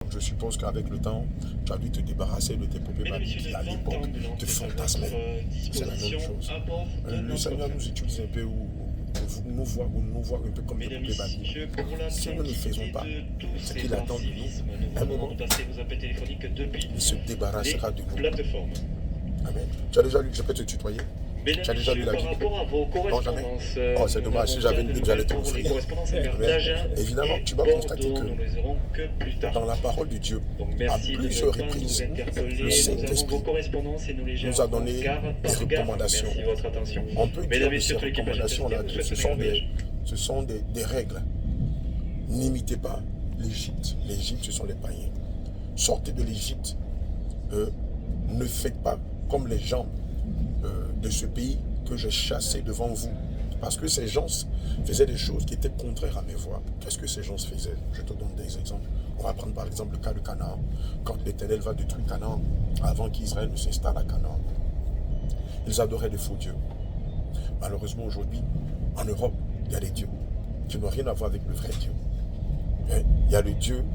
Donc je suppose qu'avec le temps, tu as dû te débarrasser de tes poupées Barbie qui à l'époque te fantasmaient. C'est la même chose. Le Seigneur nous utilise un peu ou nous voit un peu comme des poupées Barbie. Si nous ne le faisons pas, ce qu'il attend de nous, un moment, il se débarrassera de nous. Amen. Tu as déjà lu, je peux te tutoyer? Tu as déjà lu la Bible? Non, jamais. Oh, c'est dommage. Si j'avais une Bible, j'allais te l'offrir. Évidemment, tu vas constater que dans la parole de Dieu, à plusieurs reprises, le Saint-Esprit nous a donné des recommandations. On peut dire que ces recommandations-là, ce sont des règles. N'imitez pas l'Égypte. L'Égypte, ce sont les païens. Sortez de l'Égypte. Ne faites pas comme les gens de ce pays que j'ai chassé devant vous. Parce que ces gens faisaient des choses qui étaient contraires à mes voies. Qu'est-ce que ces gens faisaient? Je te donne des exemples. On va prendre par exemple le cas de Canaan. Quand l'Éternel va détruire Canaan, avant qu'Israël ne s'installe à Canaan, ils adoraient de faux dieux. Malheureusement aujourd'hui, en Europe, il y a des dieux qui n'ont rien à voir avec le vrai Dieu. Il y a le Dieu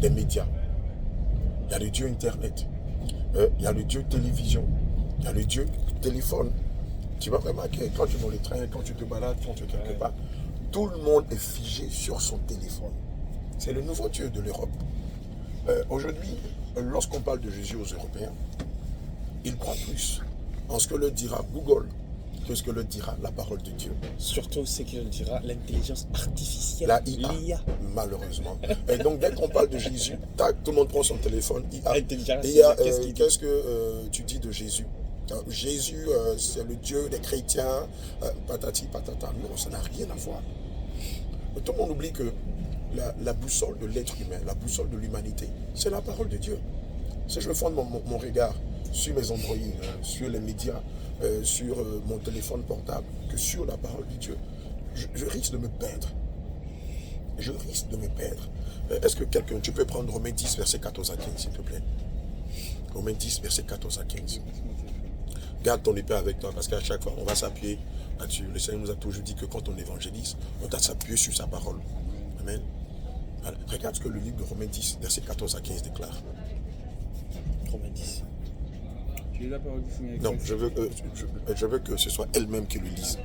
des médias. Il y a le Dieu Internet. Il y a le Dieu télévision. Il y a le Dieu téléphone. Tu vas remarquer, quand tu es dans le train, quand tu te balades, quand tu es quelque part, tout le monde est figé sur son téléphone. C'est le nouveau Dieu de l'Europe. Aujourd'hui, lorsqu'on parle de Jésus aux Européens, ils croient plus en ce que leur dira Google que ce que leur dira la parole de Dieu. Surtout ce que leur dira l'intelligence artificielle. La IA, malheureusement. Et donc, dès qu'on parle de Jésus, tac, tout le monde prend son téléphone. IA, qu'est-ce que tu dis de Jésus? Jésus, c'est le Dieu des chrétiens, patati patata. Non, ça n'a rien à voir. Tout le monde oublie que la boussole de l'être humain, la boussole de l'humanité, c'est la parole de Dieu. Si je fonde mon regard sur mes Android, sur les médias, sur mon téléphone portable, que sur la parole de Dieu, je risque de me perdre. Je risque de me perdre. Est-ce que quelqu'un, tu peux prendre Romains 10, verset 14 à 15, s'il te plaît? Romains 10, verset 14 à 15. Garde ton épée avec toi, parce qu'à chaque fois, on va s'appuyer là-dessus. Le Seigneur nous a toujours dit que quand on évangélise, on doit s'appuyer sur sa parole. Amen. Alors, regarde ce que le livre de Romains 10, verset 14 à 15 déclare. Romains 10. Tu lis la parole du Seigneur? Non, je veux que ce soit elle-même qui le lise.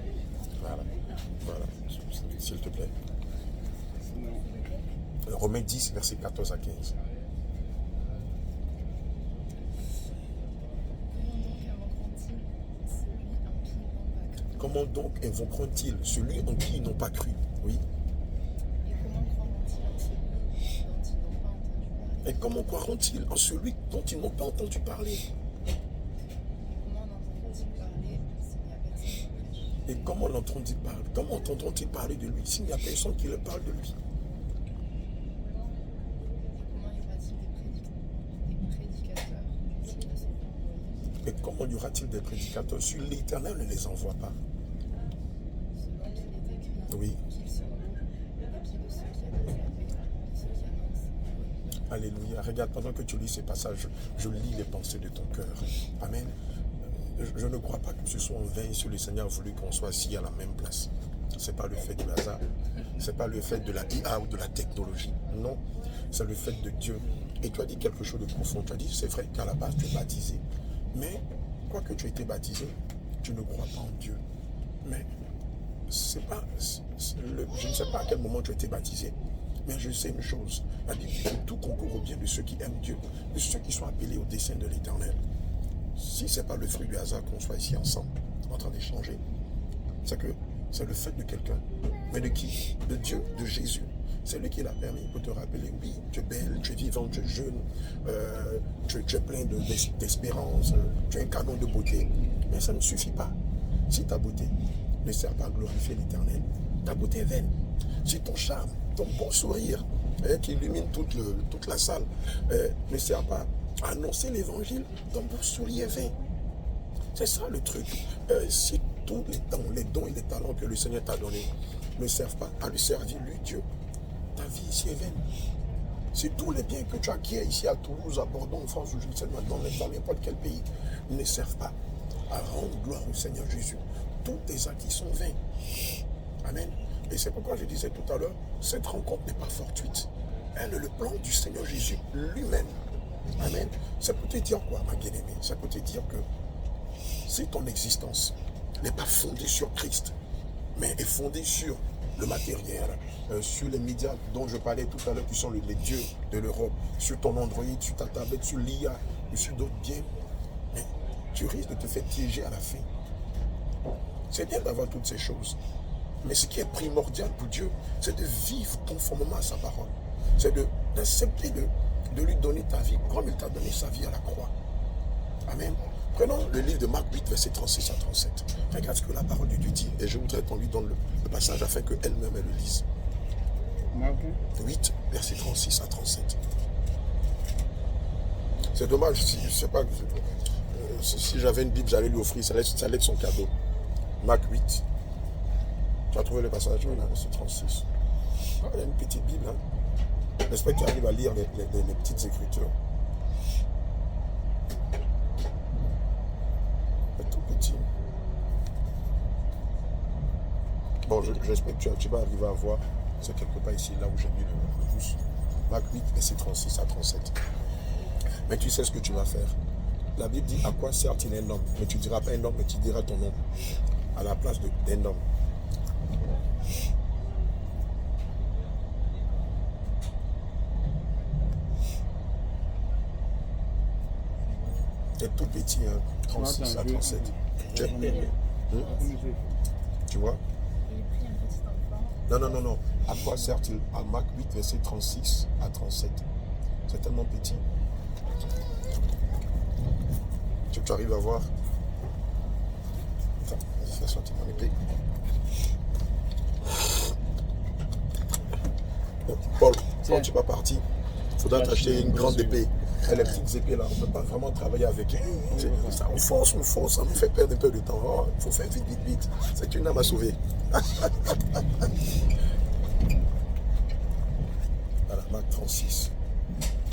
Voilà. Voilà. S'il te plaît. Romains 10, verset 14 à 15. Comment donc invoqueront-ils celui en qui ils n'ont pas cru? Oui. Et comment croiront-ils en celui dont ils n'ont pas entendu parler? Et comment l'entendront-ils parler? Comment entendront-ils parler de lui s'il n'y a personne qui leur parle de lui? Et comment y aura-t-il des prédicateurs si l'Éternel ne les envoie pas? Oui. Alléluia. Regarde, pendant que tu lis ces passages, je lis les pensées de ton cœur. Amen. Je ne crois pas que ce soit en vain si le Seigneur a voulu qu'on soit assis à la même place. Ce n'est pas le fait du hasard. Ce n'est pas le fait de la IA ou de la technologie. Non, c'est le fait de Dieu. Et tu as dit quelque chose de profond. Tu as dit, c'est vrai qu'à la base, tu es baptisé. Mais, quoi que tu aies été baptisé, tu ne crois pas en Dieu. Mais, c'est pas, je ne sais pas à quel moment tu as été baptisé. Mais je sais une chose. La Bible dit que tout concourt au bien de ceux qui aiment Dieu, de ceux qui sont appelés au dessein de l'Éternel. Si ce n'est pas le fruit du hasard qu'on soit ici ensemble, en train d'échanger, c'est que c'est le fait de quelqu'un. Mais de qui? De Dieu, de Jésus. C'est lui qui l'a permis pour te rappeler, oui, tu es belle, tu es vivante, tu es jeune, tu es plein d'espérance, tu es un canon de beauté. Mais ça ne suffit pas. Si ta beauté ne sert pas à glorifier l'Éternel, ta beauté est vaine. Si ton charme, ton bon sourire, qui illumine toute la salle, ne sert pas à annoncer l'évangile, ton bon sourire est vain. C'est ça le truc. Si tous les dons et les talents que le Seigneur t'a donnés ne servent pas à lui servir, lui, Dieu, ta vie ici est vaine. Si tous les biens que tu acquiers ici à Toulouse, à Bordeaux, en France, ou je ne sais pas, dans n'importe quel pays, ne servent pas à rendre gloire au Seigneur Jésus, tous tes acquis sont vains. Amen. Et c'est pourquoi je disais tout à l'heure, cette rencontre n'est pas fortuite. Elle est le plan du Seigneur Jésus lui-même. Amen. Ça peut te dire quoi, ma bien-aimée? Ça peut te dire que si ton existence n'est pas fondée sur Christ, mais est fondée sur le matériel, sur les médias dont je parlais tout à l'heure, qui sont les dieux de l'Europe, sur ton Android, sur ta tablette, sur l'IA, sur d'autres biens, mais tu risques de te faire piéger à la fin. C'est bien d'avoir toutes ces choses, mais ce qui est primordial pour Dieu, c'est de vivre conformément à sa parole. C'est d'accepter de lui donner ta vie comme il t'a donné sa vie à la croix. Amen. Prenons le livre de Marc 8, verset 36 à 37. Regarde ce que la parole de Dieu dit. Et je voudrais qu'on lui donne le passage afin qu'elle-même elle le lise. Marc 8, verset 36 à 37. C'est dommage, je ne sais pas, si j'avais une Bible, j'allais lui offrir, ça allait être son cadeau. Marc 8. Tu as trouvé le passage? Oui, là, verset 36. Ah, il y a une petite Bible. Hein. J'espère que tu arrives à lire les petites écritures. C'est tout petit. Bon, j'espère que tu vas arriver à voir. C'est quelque part ici, là où j'ai mis le pouce. Marc 8, verset 36 à 37. Mais tu sais ce que tu vas faire. La Bible dit à quoi sert-il un homme? Mais tu ne diras pas un homme, mais tu diras ton nom. À la place d'un homme. C'est tout petit, hein, 36 à 37. Tu vois? Non. À quoi sert-il? À Marc 8, verset 36 à 37. C'est tellement petit. Tu arrives à voir? Attends, fais sortir mon épée. Paul, quand tu vas partir, il faudra t'acheter une grande épée. Et les petites épées là, on ne peut pas vraiment travailler avec. Ça, on force, ça nous fait perdre un peu de temps. Oh, il faut faire vite. C'est une âme à sauver. Voilà, Marc 36.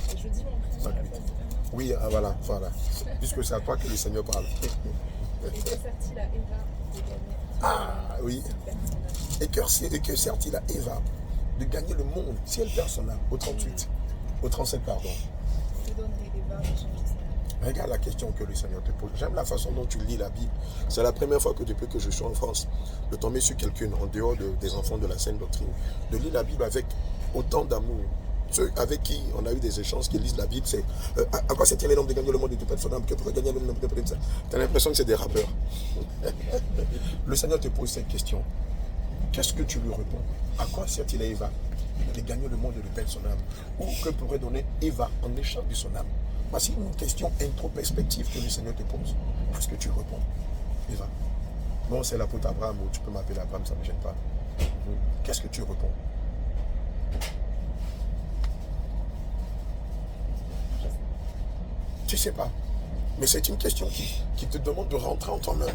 Je dis mon prénom. Oui, voilà. Puisque c'est à toi que le Seigneur parle. Et que sert-il à Eva de gagner? Ah oui. Et que sert-il à Eva de gagner le monde si elle perd son âme? Au 38. Au 37, pardon. Que donnerait Eva en échange de sa âme? Regarde la question que le Seigneur te pose. J'aime la façon dont tu lis la Bible. C'est la première fois que depuis que je suis en France, de tomber sur quelqu'un en dehors des enfants de la Sainte Doctrine, de lire la Bible avec autant d'amour. Ceux avec qui on a eu des échanges qui lisent la Bible, c'est à quoi sert-il l'homme de gagner le monde et de perdre son âme? Que pourrait gagner l'homme de perdre ça? Tu as l'impression que c'est des rappeurs. Le Seigneur te pose cette question. Qu'est-ce que tu lui réponds? À quoi sert-il à Eva de gagner le monde et de perdre son âme? Ou que pourrait donner Eva en échange de son âme? Voici une question intro-perspective que le Seigneur te pose. Qu'est-ce que tu réponds, Eva? Bon, c'est l'apôtre Abraham, ou tu peux m'appeler Abraham, ça ne me gêne pas. Qu'est-ce que tu réponds? Tu ne sais pas. Mais c'est une question qui te demande de rentrer en toi-même.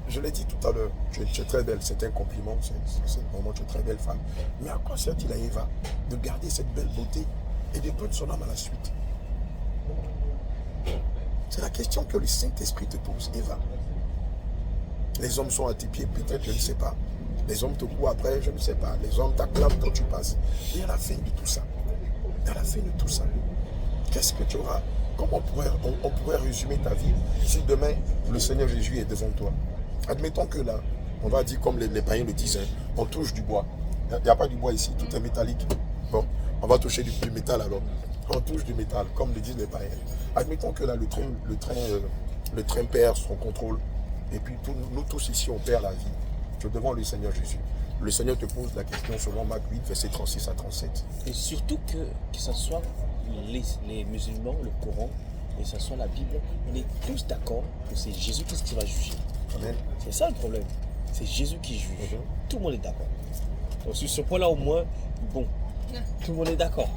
Je l'ai dit tout à l'heure, tu es très belle, c'est un compliment, c'est vraiment tu es une très belle femme. Mais à quoi sert-il à Eva de garder cette belle beauté et de perdre son âme à la suite? C'est la question que le Saint-Esprit te pose, Eva. Les hommes sont à tes pieds, peut-être, je ne sais pas. Les hommes te courent après, je ne sais pas. Les hommes t'acclament quand tu passes. Et à la fin de tout ça, qu'est-ce que tu auras? Comment on pourrait résumer ta vie si demain, le Seigneur Jésus est devant toi? Admettons que là, on va dire comme les païens le disent, hein, on touche du bois. Il n'y a pas du bois ici, tout est métallique. Bon, on va toucher du métal alors. On touche du métal, comme le disent les païens. Admettons que là, le train perd son contrôle. Et puis nous tous ici, on perd la vie. Tu es devant le Seigneur Jésus. Le Seigneur te pose la question selon Marc 8, verset 36 à 37. Et surtout que ce soit les musulmans, le Coran, et que ce soit la Bible, on est tous d'accord que c'est Jésus-Christ qui va juger. Amen. C'est ça le problème. C'est Jésus qui juge. Tout le monde est d'accord. Donc sur ce point-là, au moins, bon, tout le monde est d'accord.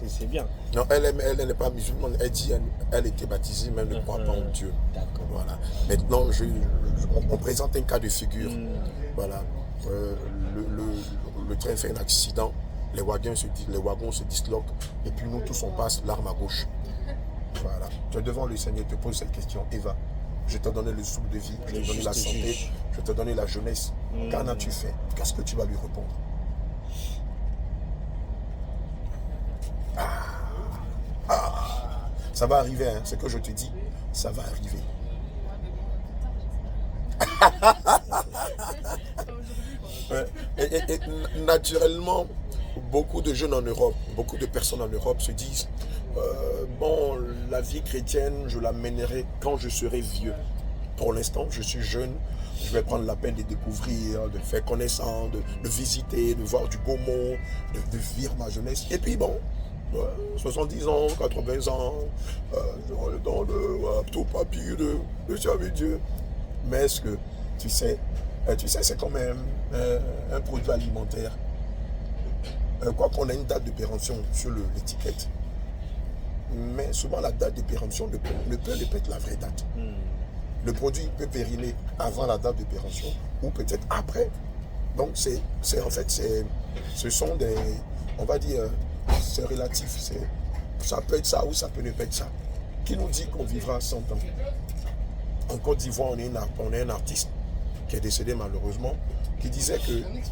C'est bien. Non, elle n'est pas musulmane. Elle dit elle était baptisée, mais elle ne croit pas en Dieu. D'accord. Voilà. Maintenant, on présente un cas de figure. Voilà. Le train fait un accident. Les wagons se disloquent. Et puis nous tous, on passe l'arme à gauche. Voilà. Tu es devant le Seigneur, te pose cette question. Eva, je t'ai donné le souffle de vie, je t'ai donné la santé, je t'ai donné la jeunesse. Qu'en as-tu fait? Qu'est-ce que tu vas lui répondre? Ça va arriver, hein. Ce que je te dis, ça va arriver. Ouais. Et naturellement, beaucoup de jeunes en Europe, beaucoup de personnes en Europe se disent bon, la vie chrétienne, je la mènerai quand je serai vieux. Pour l'instant, je suis jeune, je vais prendre la peine de découvrir, de faire connaissance, de visiter, de voir du beau monde, de vivre ma jeunesse. Et puis bon, 70 ans, 80 ans, dans le tout papier de servir Dieu. Mais est-ce que tu sais, c'est quand même un produit alimentaire. Quoi qu'on ait une date de péremption sur l'étiquette, mais souvent la date de péremption ne peut être la vraie date. Le produit peut périmer avant la date de péremption ou peut-être après. Donc ce sont des, on va dire, c'est relatif. Ça peut être ça ou ça peut ne pas être ça. Qui nous dit qu'on vivra 100 ans? En Côte d'Ivoire, on est un artiste qui est décédé malheureusement, qui disait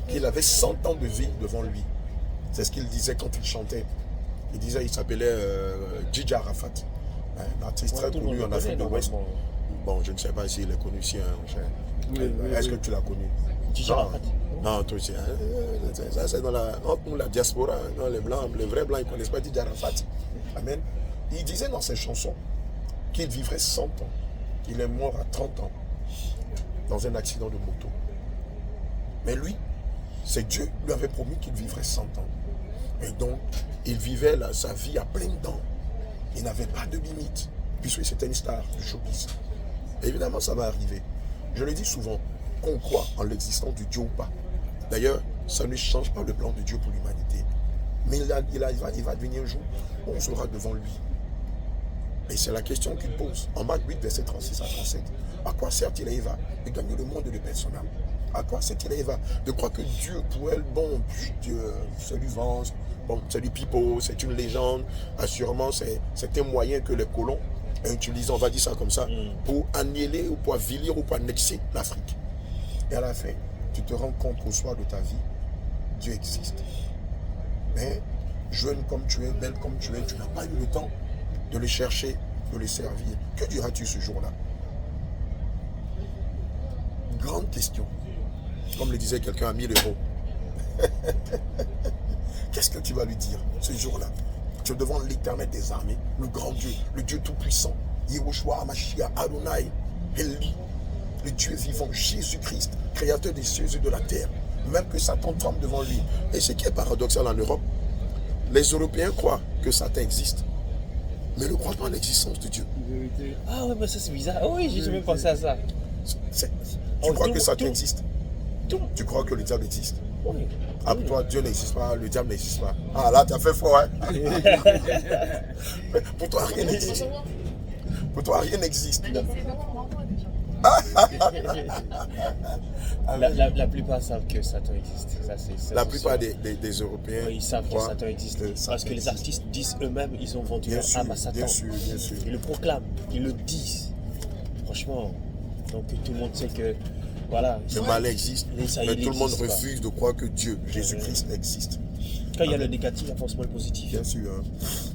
qu'il avait 100 ans de vie devant lui. C'est ce qu'il disait quand il chantait. Il disait, il s'appelait Djidji Arafat, un artiste très connu en Afrique de l'Ouest. Bon, je ne sais pas s'il est connu ici. Est-ce que tu l'as connu? Djidji Arafat. Non, toi aussi. Ça, c'est dans la diaspora, dans les blancs, les vrais blancs, ils ne connaissent pas Djidji Arafat. Amen. Il disait dans ses chansons qu'il vivrait 100 ans. Il est mort à 30 ans dans un accident de moto. Mais lui, c'est Dieu lui avait promis qu'il vivrait 100 ans. Et donc, il vivait sa vie à plein dents. Il n'avait pas de limite, puisque c'était une star du showbiz. Évidemment, ça va arriver. Je le dis souvent, qu'on croit en l'existence du Dieu ou pas. D'ailleurs, ça ne change pas le plan de Dieu pour l'humanité. Mais il va venir un jour où on sera devant lui. Et c'est la question qu'il pose. En Marc 8, verset 36 à 37. À quoi sert-il à Eva de gagner le monde de personnes? À quoi sert-il à Eva de croire que Dieu, pour elle, bon, Dieu, c'est du vent, bon, c'est du pipeau, c'est une légende. Assurément, c'est un moyen que les colons utilisent, on va dire ça comme ça, pour annihiler ou pour avilir ou pour annexer l'Afrique. Et à la fin, tu te rends compte qu'au soir de ta vie, Dieu existe. Mais, jeune comme tu es, belle comme tu es, tu n'as pas eu le temps de les chercher, de les servir. Que diras-tu ce jour-là? Grande question. Comme le disait quelqu'un à 1000 euros. Qu'est-ce que tu vas lui dire ce jour-là? Tu es devant l'Éternel des armées, le grand Dieu, le Dieu tout-puissant, Yehoshua, Mashiach, Adonai, Eli, le Dieu vivant, Jésus-Christ, créateur des cieux et de la terre. Même que Satan tremble devant lui. Et ce qui est paradoxal en Europe, les Européens croient que Satan existe, mais ne croient pas en l'existence de Dieu. Ah ouais, mais ça c'est bizarre. Oh oui, j'ai jamais pensé à ça. Tu crois que Satan existe? Tu crois que le diable existe? Oui. Ah, pour toi, Dieu n'existe pas, le diable n'existe pas. Ah, là, tu as fait fort, hein? Mais pour toi, rien n'existe. Pour toi, rien n'existe. La plupart savent que Satan existe. La plupart des Européens, oui, ils savent que Satan existe. Parce que les artistes disent eux-mêmes, ils ont vendu leur âme à Satan. Bien sûr, bien sûr. Ils le proclament, ils le disent. Franchement, donc tout le monde sait que, voilà. Le mal existe, mais tout le monde refuse de croire que Dieu, Jésus-Christ, existe. Quand il y a le négatif, il y a forcément le positif. Bien sûr, hein.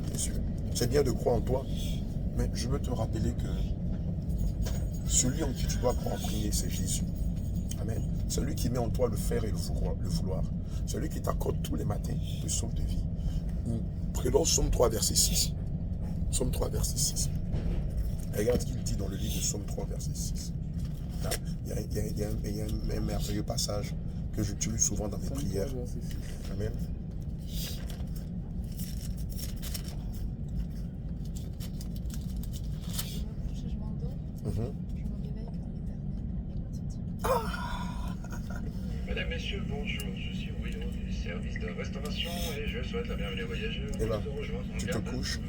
Bien sûr. C'est bien de croire en toi, mais je veux te rappeler que celui en qui tu dois croire en premier, c'est Jésus. Amen. Celui qui met en toi le faire et le vouloir. Celui qui t'accorde tous les matins le sauve de vie. Prenons Somme 3, verset 6. Somme 3, verset 6. Regarde ce qu'il dit dans le livre de Somme 3, verset 6. Il y a un merveilleux passage que j'utilise souvent dans mes prières. Amen. Mesdames, Messieurs, bonjour. Je suis Willow du service de restauration et je souhaite la bienvenue aux voyageurs. Et là, tu te couches,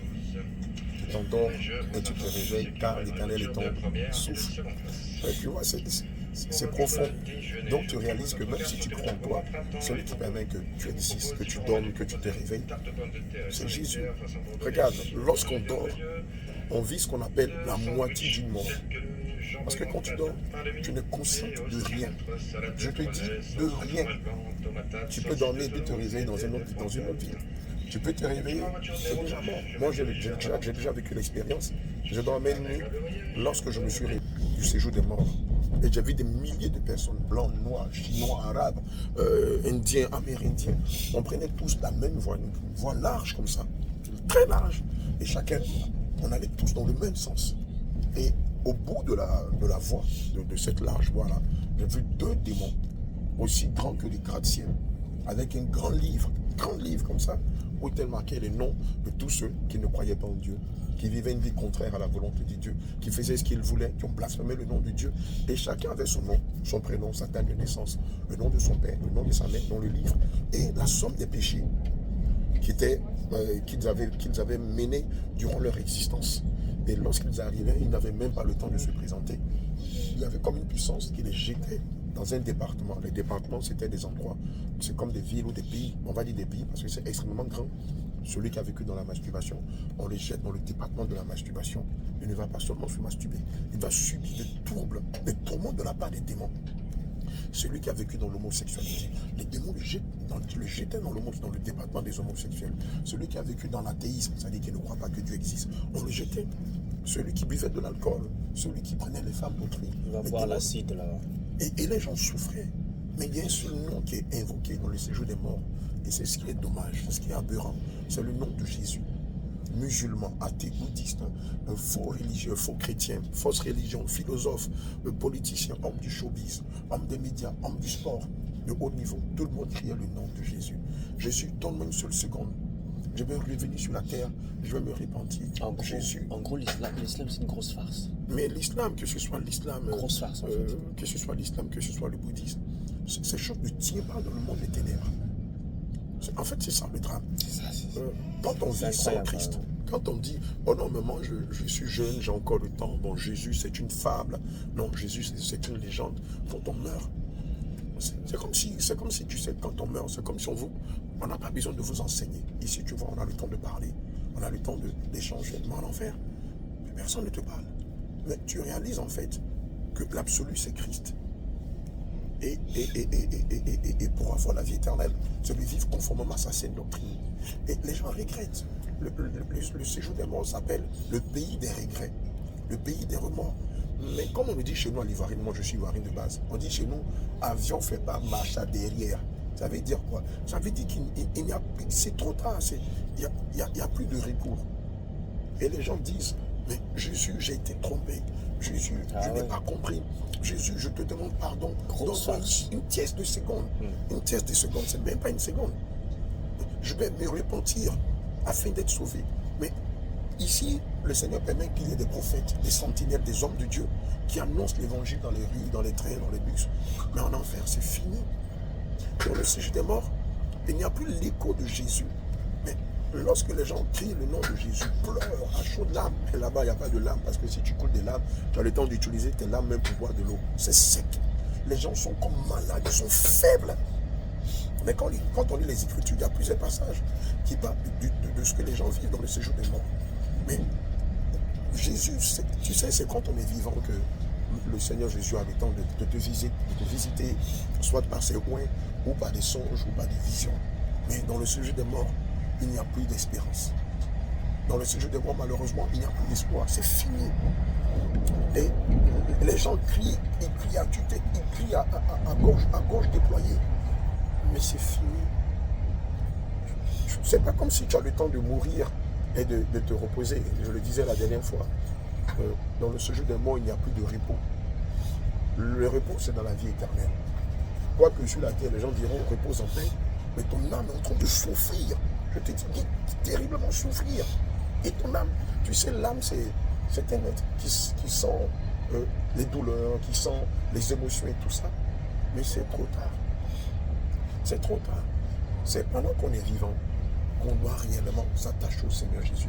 tu t'endors et tu te réveilles car l'Éternel est ton souffle. Ouais, tu vois, c'est profond. Donc tu réalises que même si tu crois en toi, celui qui permet que tu existes, que tu dormes, que tu te réveilles, c'est Jésus. Regarde, lorsqu'on dort, on vit ce qu'on appelle la moitié d'une mort. Parce que quand tu dors, tu ne conscientes de rien. Je te dis de rien. Tu peux dormir et te réveiller dans une autre ville. Tu peux te réveiller, c'est déjà mort. Moi, j'ai déjà vécu l'expérience. Je dormais une nuit lorsque je me suis réveillé du séjour des morts. Et j'ai vu des milliers de personnes, blancs, noirs, chinois, arabes, indiens, amérindiens. On prenait tous la même voie, une voie large comme ça, très large. Et chacun, on allait tous dans le même sens. Et au bout de la voie, de cette large voie-là, j'ai vu 2 démons, aussi grands que les gratte-ciel, avec un grand livre comme ça, où étaient marqués les noms de tous ceux qui ne croyaient pas en Dieu, qui vivaient une vie contraire à la volonté de Dieu, qui faisaient ce qu'ils voulaient, qui ont blasphémé le nom de Dieu. Et chacun avait son nom, son prénom, sa date de naissance, le nom de son père, le nom de sa mère dans le livre, et la somme des péchés qu'ils avaient menés durant leur existence. Et lorsqu'ils arrivaient, ils n'avaient même pas le temps de se présenter. Il y avait comme une puissance qui les jetait dans un département. Les départements, c'était des endroits, c'est comme des villes ou des pays, on va dire des pays parce que c'est extrêmement grand. Celui qui a vécu dans la masturbation, on les jette dans le département de la masturbation. Il ne va pas seulement se masturber, il va subir des tourments de la part des démons. Celui qui a vécu dans l'homosexualité, les démons le jetaient dans le département des homosexuels. Celui qui a vécu dans l'athéisme, c'est-à-dire qu'il ne croit pas que Dieu existe, on le jetait. Celui qui buvait de l'alcool, celui qui prenait les femmes d'autrui. Il va voir l'acide là. Et les gens souffraient. Mais il y a un seul nom qui est invoqué dans le séjour des morts. Et c'est ce qui est dommage, c'est ce qui est aberrant. C'est le nom de Jésus. Musulmans, athées, bouddhistes, faux religieux, faux chrétiens, fausses religions, philosophes, politiciens, hommes du showbiz, hommes des médias, hommes du sport, de haut niveau. Tout le monde criait le nom de Jésus. Jésus, donne-moi une seule seconde. Je vais revenir sur la terre, je vais me repentir. En gros, l'islam, c'est une grosse farce. Mais l'islam, que ce soit l'islam, grosse farce, en fait. que ce soit l'islam, que ce soit le bouddhisme, ces choses ne tiennent pas dans le monde des ténèbres. En fait, c'est ça le drame. Quand on vit sans Christ, quand on dit, oh non, mais moi je suis jeune, j'ai encore le temps, bon, Jésus c'est une fable, non, Jésus c'est une légende. Quand on meurt, c'est comme si, tu sais, quand on meurt, c'est comme si on n'a pas besoin de vous enseigner. Ici, tu vois, on a le temps de parler, on a le temps d'échanger. Mais en enfer, personne ne te parle. Mais tu réalises en fait que l'absolu c'est Christ. Et pour avoir la vie éternelle, c'est de vivre conformément à sa saine doctrine. Et les gens regrettent. Le séjour des morts s'appelle le pays des regrets, le pays des remords. Mais comme on le dit chez nous à l'Ivoirien, moi je suis Ivoirien de base, on dit chez nous, avion fait pas marche à derrière. Ça veut dire quoi? Ça veut dire qu'il n'y a plus, c'est trop tard, il n'y a plus de recours. Et les gens disent, mais Jésus, j'ai été trompé. Jésus, je n'ai pas compris. Jésus, je te demande pardon. Donc, une tiers de seconde. Une tiers de seconde, c'est même pas une seconde. Je vais me repentir afin d'être sauvé. Mais ici, le Seigneur permet qu'il y ait des prophètes, des sentinelles, des hommes de Dieu qui annoncent l'évangile dans les rues, dans les trains, dans les bus. Mais en enfer, c'est fini. Dans le séjour des morts, il n'y a plus l'écho de Jésus. Mais lorsque les gens crient le nom de Jésus, pleurent à chaudes larmes, et là-bas, il n'y a pas de larmes, parce que si tu coules des larmes, tu as le temps d'utiliser tes larmes même pour boire de l'eau. C'est sec. Les gens sont comme malades, ils sont faibles. Mais quand on lit les Écritures, il y a plusieurs passages qui parlent de ce que les gens vivent dans le séjour des morts. Mais Jésus, tu sais, c'est quand on est vivant que le Seigneur Jésus a le temps de te visiter, soit par ses coins, ou par des songes, ou par des visions. Mais dans le séjour des morts, il n'y a plus d'espérance. Dans le séjour des morts, malheureusement, il n'y a plus d'espoir. C'est fini. Et les gens crient, ils crient à tue-tête, ils crient à gauche déployée. Mais c'est fini. C'est pas comme si tu as le temps de mourir et de te reposer. Je le disais la dernière fois. Dans le séjour des morts, il n'y a plus de repos. Le repos, c'est dans la vie éternelle. Quoique sur la terre, les gens diront repose en paix, mais ton âme est en train de souffrir. Je te dis, terriblement souffrir. Et ton âme, tu sais, l'âme, c'est un être qui sent les douleurs, qui sent les émotions et tout ça. Mais c'est trop tard. C'est trop tard. C'est pendant qu'on est vivant qu'on doit réellement s'attacher au Seigneur Jésus.